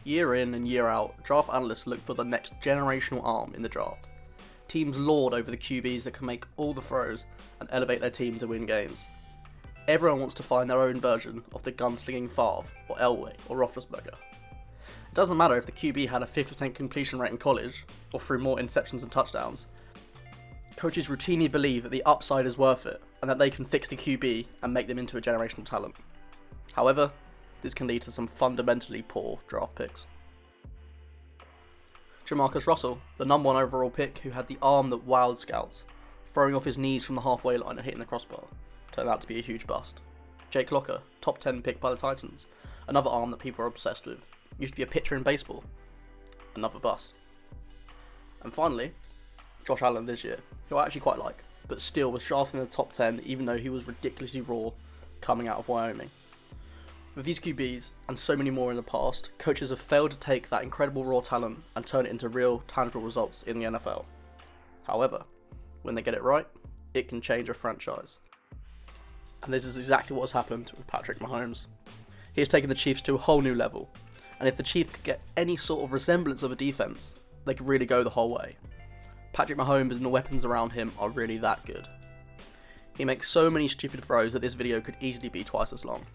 Year in and year out, draft analysts look for the next generational arm in the draft. Teams lord over the QBs that can make all the throws and elevate their team to win games. Everyone wants to find their own version of the gunslinging Favre, or Elway, or Roethlisberger. It doesn't matter if the QB had a 50% completion rate in college, or threw more interceptions and touchdowns. Coaches routinely believe that the upside is worth it, and that they can fix the QB and make them into a generational talent. However, this can lead to some fundamentally poor draft picks. Jamarcus Russell, the number 1 overall pick who had the arm that wowed scouts, throwing off his knees from the halfway line and hitting the crossbar, turned out to be a huge bust. Jake Locker, top 10 pick by the Titans, another arm that people are obsessed with, used to be a pitcher in baseball, another bust. And finally, Josh Allen this year, who I actually quite like, but still was shafted in the top 10 even though he was ridiculously raw coming out of Wyoming. With these QBs, and so many more in the past, coaches have failed to take that incredible raw talent and turn it into real, tangible results in the NFL. However, when they get it right, it can change a franchise. And this is exactly what has happened with Patrick Mahomes. He has taken the Chiefs to a whole new level, and if the Chiefs could get any sort of resemblance of a defense, they could really go the whole way. Patrick Mahomes and the weapons around him are really that good. He makes so many stupid throws that this video could easily be twice as long.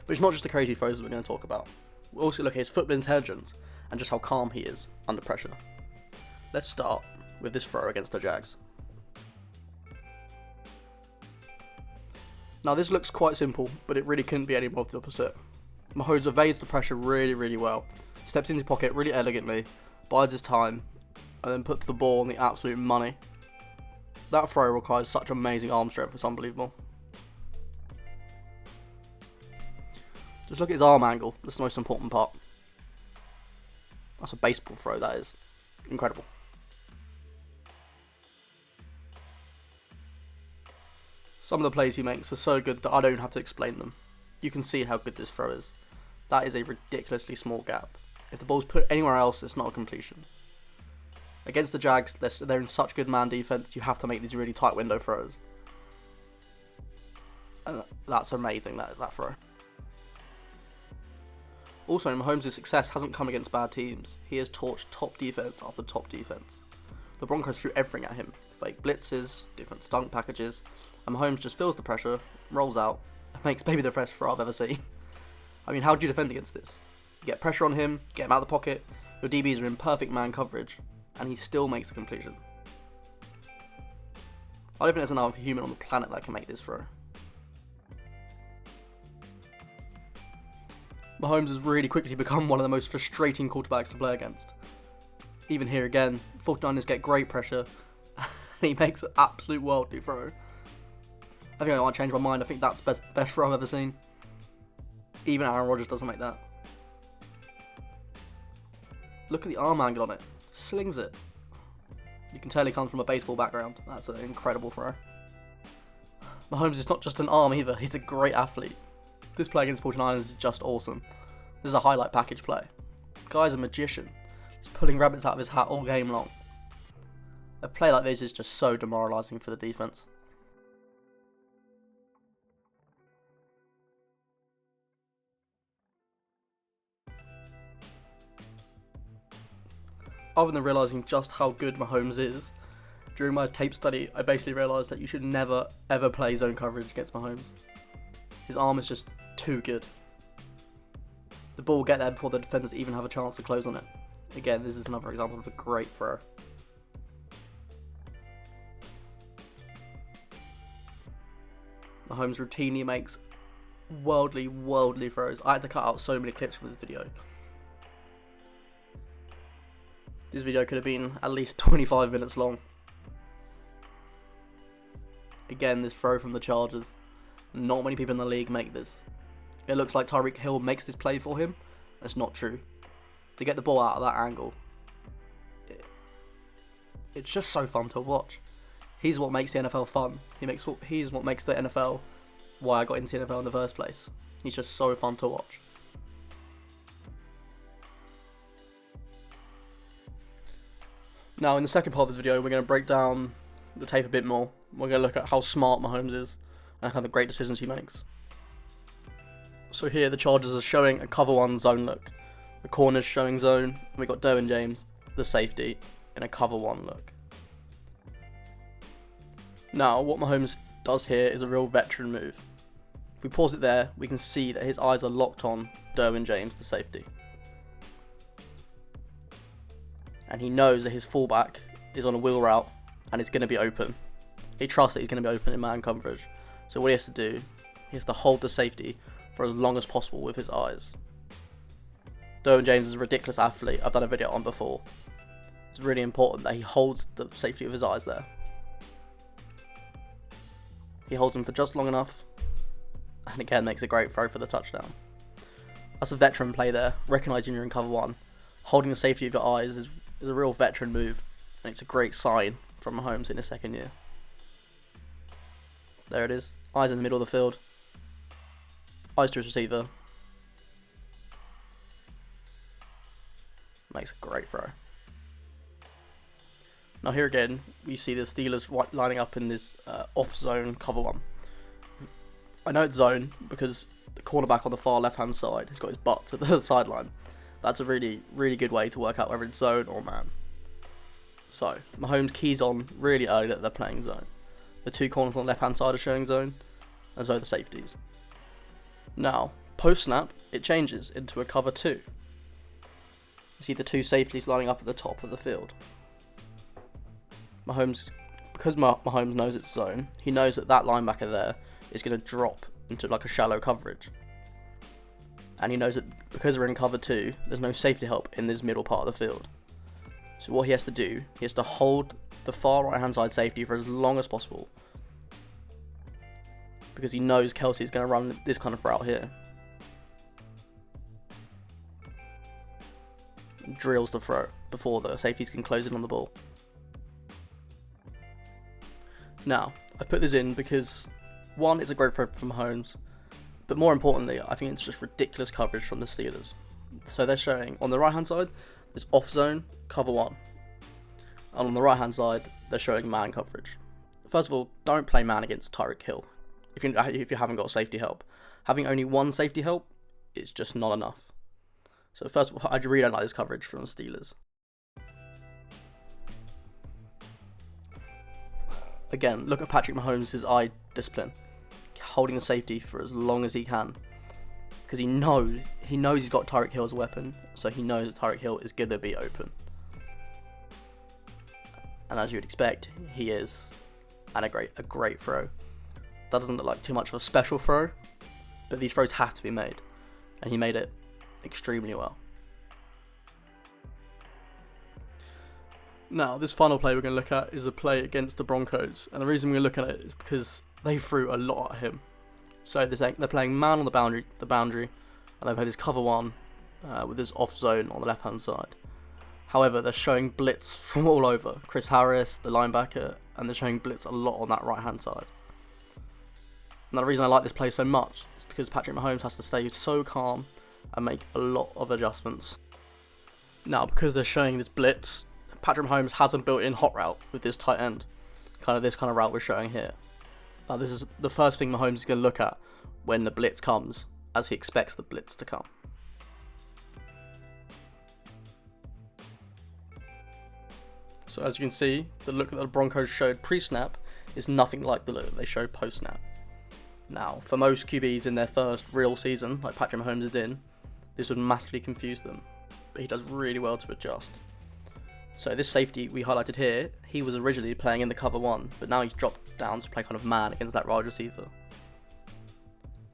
But it's not just the crazy throws that we're going to talk about. We'll also look at his football intelligence and just how calm he is under pressure. Let's start with this throw against the Jags. Now this looks quite simple, but it really couldn't be any more of the opposite. Mahomes evades the pressure really well, steps into his pocket really elegantly, bides his time, and then puts the ball on the absolute money. That throw requires such amazing arm strength, it's unbelievable. Just look at his arm angle, that's the most important part. That's a baseball throw, that is. Incredible. Some of the plays he makes are so good that I don't even have to explain them. You can see how good this throw is. That is a ridiculously small gap. If the ball's put anywhere else, it's not a completion. Against the Jags, they're in such good man defense, you have to make these really tight window throws. And that's amazing, that throw. Also, Mahomes' success hasn't come against bad teams. He has torched top defense after top defense. The Broncos threw everything at him. Fake blitzes, different stunt packages, and Mahomes just feels the pressure, rolls out, and makes maybe the best throw I've ever seen. I mean, how do you defend against this? You get pressure on him, get him out of the pocket, your DBs are in perfect man coverage, and he still makes the completion. I don't think there's another human on the planet that can make this throw. Mahomes has really quickly become one of the most frustrating quarterbacks to play against. Even here again, 49ers get great pressure, and he makes an absolute worldly throw. I think I might change my mind, I think that's the best throw I've ever seen. Even Aaron Rodgers doesn't make that. Look at the arm angle on it, slings it. You can tell he comes from a baseball background, that's an incredible throw. Mahomes is not just an arm either, he's a great athlete. This play against 49ers is just awesome. This is a highlight package play. The guy's a magician. He's pulling rabbits out of his hat all game long. A play like this is just so demoralising for the defense. Other than realising just how good Mahomes is, during my tape study I basically realised that you should never ever play zone coverage against Mahomes. His arm is just too good. The ball will get there before the defenders even have a chance to close on it. Again, this is another example of a great throw. Mahomes routinely makes worldly throws. I had to cut out so many clips from this video. This video could have been at least 25 minutes long. Again, this throw from the Chargers. Not many people in the league make this. It looks like Tyreek Hill makes this play for him. That's not true. To get the ball out of that angle, it's just so fun to watch. He's what makes the NFL fun. He's what makes the NFL why I got into the NFL in the first place. He's just so fun to watch. Now in the second part of this video, we're going to break down the tape a bit more. We're going to look at how smart Mahomes is and kind of the great decisions he makes. So here the Chargers are showing a cover one zone look, The corners showing zone, and we got Derwin James, the safety, in a cover 1 look. Now, what Mahomes does here is a real veteran move. If we pause it there, we can see that his eyes are locked on Derwin James, the safety. And he knows that his fullback is on a wheel route and it's going to be open. He trusts that he's going to be open in man coverage. So what he has to do, he has to hold the safety for as long as possible with his eyes. Derwin James is a ridiculous athlete. I've done a video on before. It's really important that he holds the safety of his eyes there. He holds them for just long enough, and again makes a great throw for the touchdown. That's a veteran play there, recognising you're in cover 1. Holding the safety of your eyes is a real veteran move, and it's a great sign from Mahomes in his 2nd year. There it is, eyes in the middle of the field, eyes to his receiver. Makes a great throw. Now here again, we see the Steelers lining up in this off-zone cover 1. I know it's zone because the cornerback on the far left-hand side has got his butt to the sideline. That's a really, really good way to work out whether it's zone or man. So, Mahomes keys on really early that they're playing zone. The 2 corners on the left-hand side are showing zone, and so the safeties. Now, post-snap, it changes into a cover 2. You see the 2 safeties lining up at the top of the field. Because Mahomes knows it's zone, he knows that linebacker there is going to drop into like a shallow coverage. And he knows that because we're in cover 2, there's no safety help in this middle part of the field. So what he has to do, he has to hold the far right hand side safety for as long as possible. Because he knows Kelsey is going to run this kind of route here. Drills the throw before the safeties can close in on the ball. Now, I put this in because, 1, it's a great throw from Mahomes, but more importantly, I think it's just ridiculous coverage from the Steelers. So they're showing, on the right hand side, there's off zone, cover 1. And on the right hand side, they're showing man coverage. First of all, don't play man against Tyreek Hill if you haven't got safety help. Having only 1 safety help is just not enough. So first of all, I really don't like this coverage from the Steelers. Again, look at Patrick Mahomes' eye discipline, holding the safety for as long as he can, because he knows he's got Tyreek Hill as a weapon, so he knows that Tyreek Hill is going to be open. And as you would expect, he is, and a great throw. That doesn't look like too much of a special throw, but these throws have to be made, and he made it extremely well. Now, this final play we're going to look at is a play against the Broncos, and the reason we're looking at it is because they threw a lot at him. So they're playing man on the boundary, and they've had this cover 1 with this off zone on the left hand side. However, they're showing blitz from all over. Chris Harris, the linebacker, and they're showing blitz a lot on that right hand side. And the reason I like this play so much is because Patrick Mahomes has to stay so calm and make a lot of adjustments. Now, because they're showing this blitz, Patrick Mahomes has a built-in hot route with this tight end. This kind of route we're showing here. Now, this is the first thing Mahomes is going to look at when the blitz comes, as he expects the blitz to come. So as you can see, the look that the Broncos showed pre-snap is nothing like the look that they showed post-snap. Now, for most QBs in their first real season, like Patrick Mahomes is in, this would massively confuse them, but he does really well to adjust. So this safety we highlighted here, he was originally playing in the cover 1, but now he's dropped down to play kind of man against that wide receiver.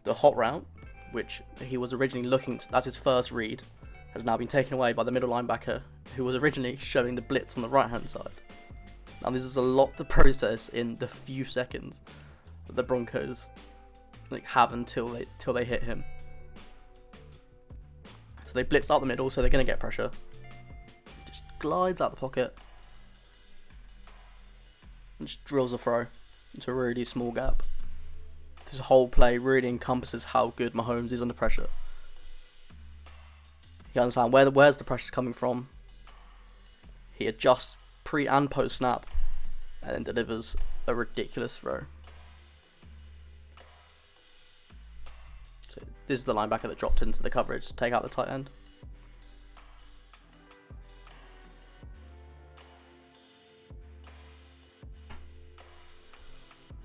The hot route, which he was originally looking to, that's his first read, has now been taken away by the middle linebacker, who was originally showing the blitz on the right hand side. Now this is a lot to process in the few seconds that the Broncos have until they hit him. So they blitzed out the middle, so they're going to get pressure. Just glides out the pocket and just drills a throw into a really small gap. This whole play really encompasses how good Mahomes is under pressure. You understand where's the pressure coming from. He adjusts pre and post snap and then delivers a ridiculous throw. So this is the linebacker that dropped into the coverage to take out the tight end.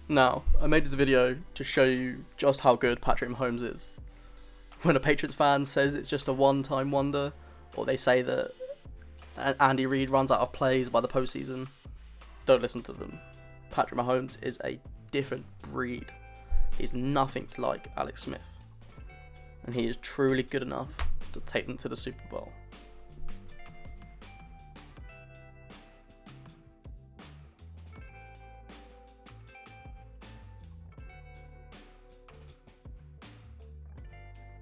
Now, I made this video to show you just how good Patrick Mahomes is. When a Patriots fan says it's just a one-time wonder, or they say that Andy Reid runs out of plays by the postseason, don't listen to them. Patrick Mahomes is a different breed. He's nothing like Alex Smith. And he is truly good enough to take them to the Super Bowl.